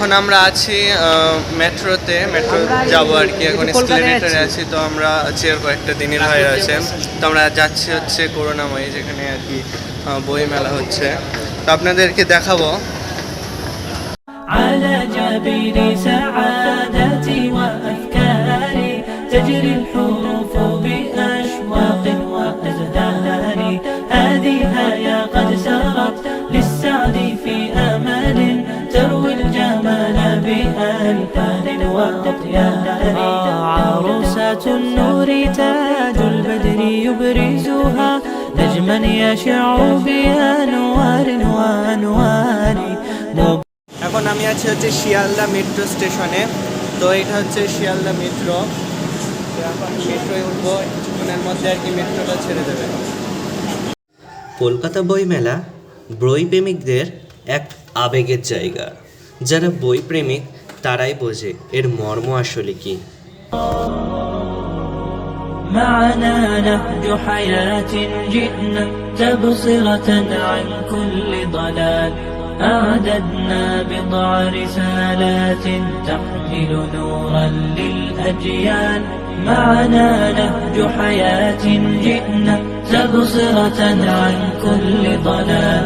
এখন আমরা আছি মেট্রোতে, মেট্রো যাবো আর কি। এখন এসকেলেটরে আছি, তো আমরা আছি আর কয়েকটা দিনের ভাই আছে। তো আমরা যাচ্ছি হচ্ছে করুণাময়ী, যেখানে আর কি বই মেলা হচ্ছে, তো আপনাদেরকে দেখাবো। على جبين سعادتي وأفكاري تجري الحروف بأشواق وأزدان هذه هيا قد سرت للسعد في أمل تروي الجمال بألفان وأطيان عروسة النور تاج البدر يبرزها نجما يشع بأنوار وأنوار এখন আমি আছি হচ্ছে শিয়ালদা মেট্রো স্টেশনে। তো এটা হচ্ছে শিয়ালদা মেট্রো। এখন মেট্রোয় উঠবো, কিছুক্ষণের মধ্যে আর কি মেট্রোটা ছেড়ে দেবে। কলকাতা বই মেলা বই প্রেমিকদের এক আবেগের জায়গা। যারা বই প্রেমিক তারাই বোঝে এর মর্ম আসলে কি। معنا نهج حياة جئنا تبصرة عن كل ضلال أعددنا بضع رسالات تحمل نورا للأجيال معنا نهج حياة جئنا تبصرة عن كل ضلال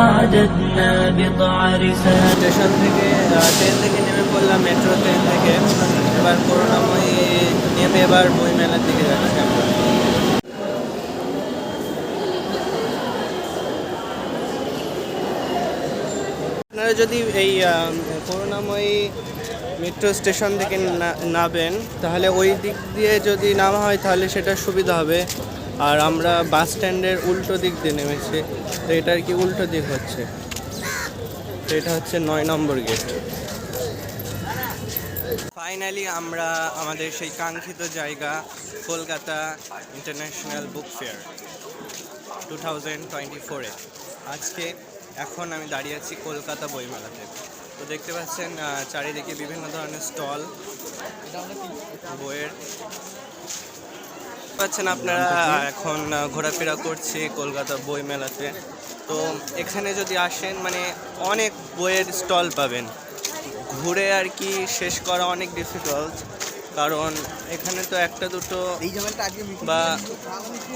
أعددنا بضع رسالات স্টেশন থেকে ট্রেন থেকে নেমে পড়লাম, মেট্রো ট্রেন থেকে। এবার করুণাময়ী নেমে এবার বই মেলার দিকে যাচ্ছি আমরা। আপনারা যদি এই করুণাময়ী মেট্রো স্টেশন থেকে নামেন, তাহলে ওই দিক দিয়ে যদি নামা হয় তাহলে সেটা সুবিধা হবে। আর আমরা বাস স্ট্যান্ডের উল্টো দিক দিয়ে নেমেছি, তো এটা আর কি উল্টো দিক হচ্ছে। তো এটা হচ্ছে 9 নম্বর গেট। ফাইনালি আমরা আমাদের সেই কাঙ্ক্ষিত জায়গা কলকাতা ইন্টারন্যাশনাল বুক ফেয়ার 2024-এ আজকে এখন আমি দাঁড়িয়ে আছি কলকাতা বইমেলাতে। তো দেখতে পাচ্ছেন চারিদিকে বিভিন্ন ধরনের স্টল বইয়ের পাচ্ছেন আপনারা। এখন ঘোরাফেরা করছি কলকাতা বই মেলাতে। তো এখানে যদি আসেন মানে অনেক বইয়ের স্টল পাবেন, ঘুরে আর কি শেষ করা অনেক ডিফিকাল্ট, কারণ এখানে তো একটা দুটো বা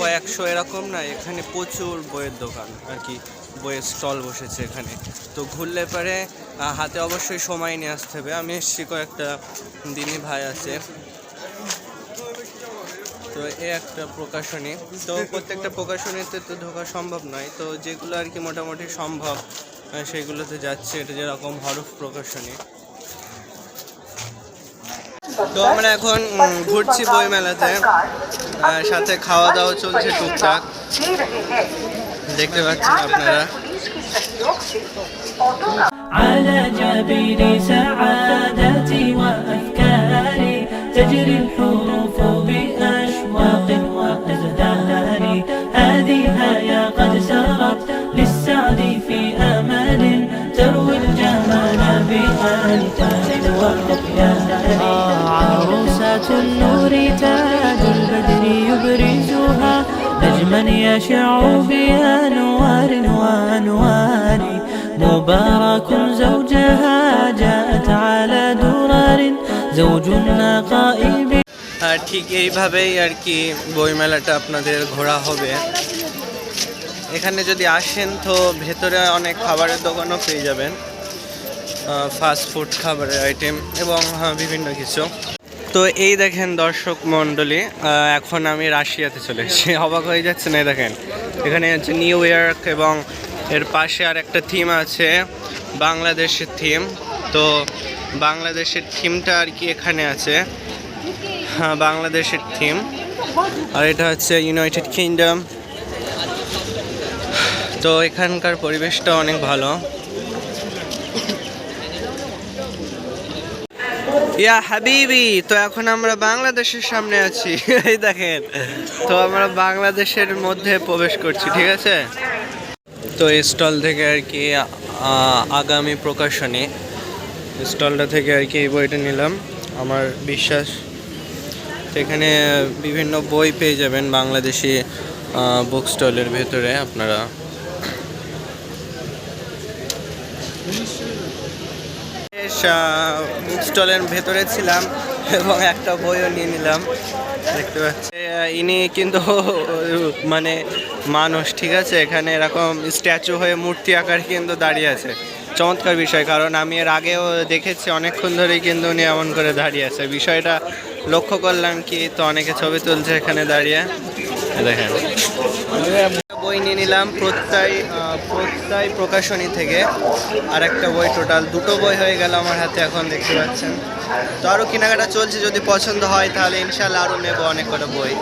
কয়েকশো এরকম না, এখানে প্রচুর বইয়ের দোকান আর কি, বইয়ের স্টল বসেছে এখানে। তো ঘুরলে পরে হাতে অবশ্যই সময় নিয়ে আসতে হবে। আমি এসছি কয়েকটা দিনই ভাই আছে। তো এই একটা প্রকাশনী, তো প্রত্যেকটা প্রকাশনীতে তো ঢোকা সম্ভব নয়, তো যেগুলো আর কি মোটামুটি সম্ভব সেগুলোতে যাচ্ছে। এটা যেরকম হরফ প্রকাশনী। তো আমরা এখন ঘুরছি বই মেলাতে, সাথে খাওয়া দাওয়া চলছে টুকটাক, দেখতে পাচ্ছেন আপনারা। على جبين سعادتي وأفكاري تجري الحروف بأشواق وأزدان هذه هيا قد سرت للسعد في أمل تروي الجمال بألفان وأطيان عروسة النور تاج البدر يبرزها نجما يشع بأنوار وأنوار مبارك زوجها جاءت على درر زوج النقاء ঠিক এইভাবেই আর কি বই মেলাটা আপনাদের ঘোরা হবে। এখানে যদি আসেন তো ভেতরে অনেক খাবারের দোকানও পেয়ে যাবেন, ফাস্ট ফুড খাবারের আইটেম এবং বিভিন্ন কিছু। তো এই দেখেন দর্শক মণ্ডলী, এখন আমি রাশিয়াতে চলে এসেছি। অবাক হয়ে যাচ্ছে না? দেখেন এখানে হচ্ছে নিউ ইয়র্ক এবং এর পাশে আর একটা থিম আছে বাংলাদেশের থিম। তো বাংলাদেশের থিমটা আর কি এখানে আছে, হ্যাঁ বাংলাদেশের থিম। আর এটা হচ্ছে ইউনাইটেড কিংডম। তো এখানকার পরিবেশটা অনেক ভালো। ইয়া হাবিবি, তো এখন আমরা বাংলাদেশের সামনে আছি। এই দেখেন, তো আমরা বাংলাদেশের মধ্যে প্রবেশ করছি, ঠিক আছে। তো এই স্টল থেকে আর কি আগামী প্রকাশনী স্টলটা থেকে আর কি এই বইটা নিলাম, আমার বিশ্বাস। তো এখানে বিভিন্ন বই পেয়ে যাবেন বাংলাদেশি বুক স্টলের ভেতরে আপনারা। বুক স্টলের ভেতরে ছিলাম এবং একটা বইও নিয়ে নিলাম। দেখতে পাচ্ছি ইনি কিন্তু মানে মানুষ, ঠিক আছে, এখানে এরকম স্ট্যাচু হয়ে মূর্তি আকার কিন্তু দাঁড়িয়ে আছে। চমৎকার বিষয়, কারণ আমি এর আগেও দেখেছি অনেকক্ষণ ধরেই কিন্তু উনি এমন করে দাঁড়িয়ে আছে। বিষয়টা লক্ষ্য করলাম কি, তো অনেকে ছবি তুলছে এখানে দাঁড়িয়ে। দেখেন, বই নিয়ে নিলাম প্রত্যয় প্রকাশনী থেকে, আর একটা বই, টোটাল দুটো বই হয়ে গেল আমার হাতে এখন, দেখতে পাচ্ছেন। তো আরও কেনাকাটা চলছে, যদি পছন্দ হয় তাহলে ইনশাল্লাহ আরও নেবো অনেক কটা বই।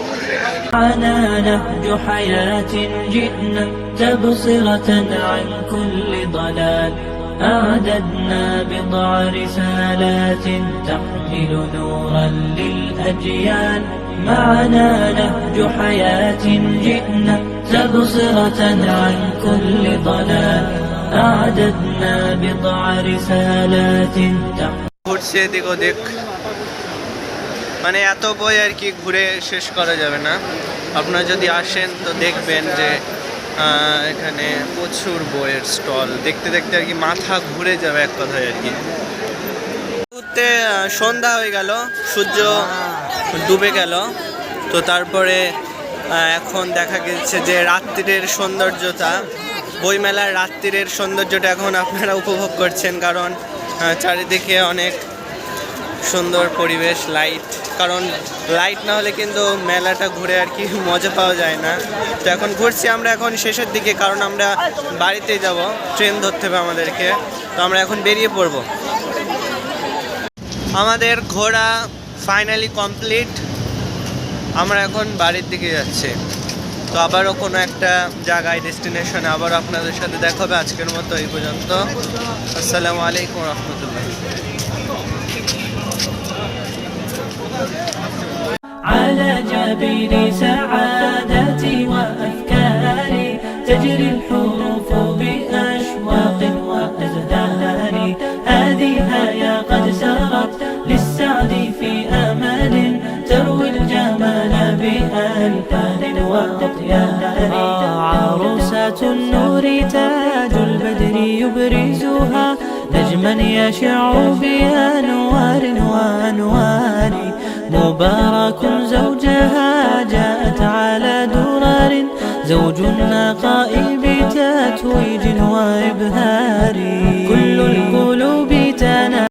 على نهج حياة جئنا تبصرة عن كل ضلال أعددنا بضع رسالات تحمل نورا للأجيال معنا نهج حياة جئنا تبصرة عن كل ضلال أعددنا بضع رسالات ঘুরছে এদিক ওদিক, মানে এত বই আর কি ঘুরে শেষ করা যাবে না। আপনারা যদি আসেন তো দেখবেন যে এখানে প্রচুর বইয়ের স্টল, দেখতে দেখতে আর কি মাথা ঘুরে যাবে এক কথায় আর কি। ঘুরতে সন্ধ্যা হয়ে গেল, সূর্য ডুবে গেল, তো তারপরে এখন দেখা গেছে যে রাত্রির সৌন্দর্যটা, বইমেলার রাত্রির সৌন্দর্যটা এখন আপনারা উপভোগ করছেন, কারণ চারিদিকে অনেক সুন্দর পরিবেশ, লাইট, কারণ লাইট না হলে কিন্তু মেলাটা ঘুরে আর কি মজা পাওয়া যায় না। তো এখন ঘুরছি আমরা এখন শেষের দিকে, কারণ আমরা বাড়িতে যাব, ট্রেন ধরতে হবে আমাদেরকে, তো আমরা এখন বেরিয়ে পড়ব। আমাদের ঘোরা ফাইনালি কমপ্লিট, আমরা এখন বাড়ির দিকে যাচ্ছি। তো আবারও কোনো একটা জায়গায় ডেস্টিনেশনে আবারও আপনাদের সাথে দেখা হবে। আজকের মতো এই পর্যন্ত। আসসালামু আলাইকুম রহমতুল্লাহ। على جبين سعادتي وأفكاري تجري الحروف بأشواق وأزهار هذه يا قد سرت للسعد في أمل تروي الجمال بألفان وأطيار عروسة النور تاج البدر يبرزها نجما يشع بأنوار وأنوار مبارك زوجها جاءت على درر زوج النقاء بتتويج وإبهار